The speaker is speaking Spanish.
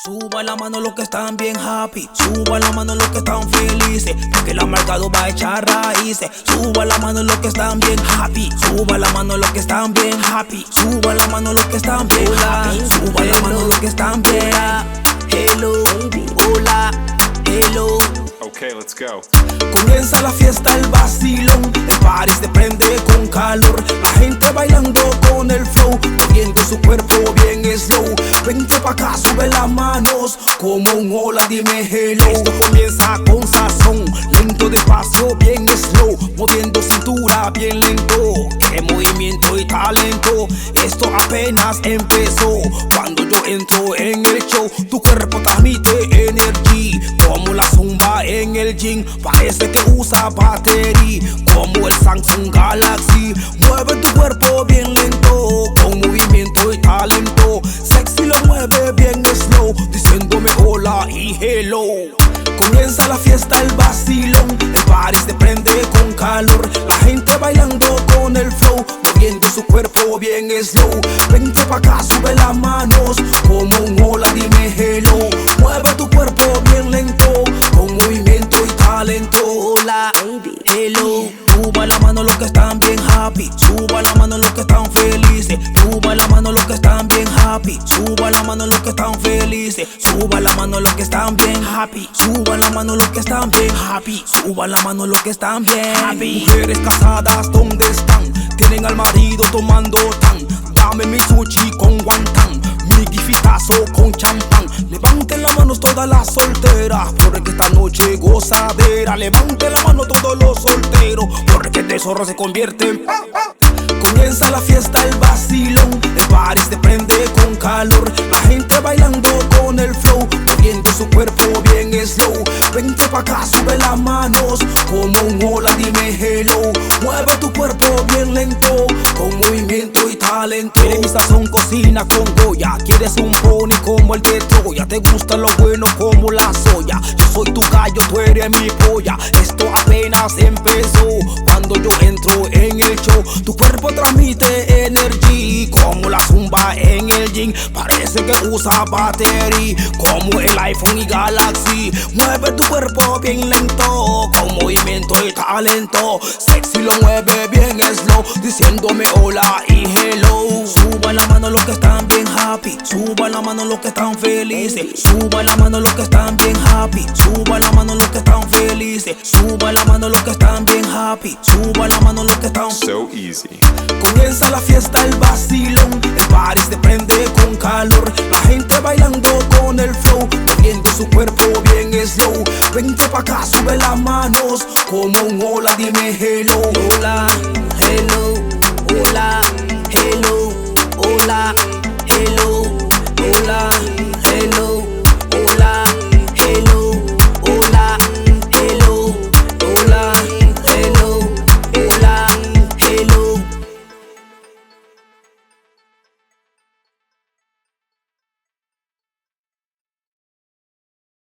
Suba la mano los que están bien happy, suba la mano los que están felices, porque el amargado va a echar raíces. Suba la mano los que están bien happy, suba la mano los que están bien happy, suba la mano los que están bien happy, suba la mano los que están bien. Hello, hola, hello. Okay, let's go. Comienza la fiesta, el vacilón, el party se prende con calor, la gente bailando con el flow, moviendo su cuerpo bien slow. Vente pa' acá, sube las manos, como un hola, dime hello. Esto comienza con sazón, lento, despacio, bien slow, moviendo cintura bien lento. Qué movimiento y talento, esto apenas empezó. Cuando yo entro en el show, tu cuerpo transmite energy, como la zumba en el gym, parece que usa batería, como el Samsung Galaxy. Mueve tu cuerpo bien lento, con movimiento y talento. Sexy lo mueve bien slow, diciéndome hola y hello. Comienza la fiesta, el vacilón, el party se prende con calor, la gente bailando con el flow, moviendo su cuerpo bien slow. Vente pa' acá, sube las manos, como un hola, dime hello. Mueve tu cuerpo bien lento, con movimiento y talento. Hola, hello. Suba la mano los que están bien happy, suba la mano los que están felices, suba la mano los que están bien happy, suba la mano los que están felices, suba la mano los que están bien happy, suba la mano los que están bien happy, suba la mano los que están bien happy. Mujeres casadas, ¿dónde están? Tienen al marido tomando tan. Dame mi sushi con guantán, mi gifitazo con champán. Levanten las manos todas las solteras, porque esta noche gozadera. Levanten la mano todos los solteros, porque este zorro se convierte en... Comienza la fiesta, el vacilón, el party se prende con calor, la gente bailando con el flow, moviendo su cuerpo bien slow. Vente pa' acá, sube las manos, como un hola, dime hello. Mueve tu cuerpo bien lento, con movimiento y talento. Quieres mi sazón, cocina con Goya, quieres un pony como el de Troya, te gusta lo bueno como la soya. Yo soy tu gallo, tú eres mi polla, esto apenas empezó. Cuando yo entro en el show, tu cuerpo transmite energy, como la zumba en el gym, parece que usa batería, como el iPhone y Galaxy. Mueve tu cuerpo bien lento, con movimiento y talento. Sexy lo mueve bien slow, diciéndome hola y hello. Suba la mano los que están bien happy, suba la mano los que están felices, suba la mano los que están bien happy, suba la mano los que están felices, suba la mano los que están bien happy, suba la mano los que están... So easy. Comienza la fiesta, el vacilón, el party se prende con calor, la gente bailando con el flow, moviendo su cuerpo bien slow. Vente pa' acá, sube las manos, como un hola, dime hello. Hola, hello, hola, hello, hola, hello, hola.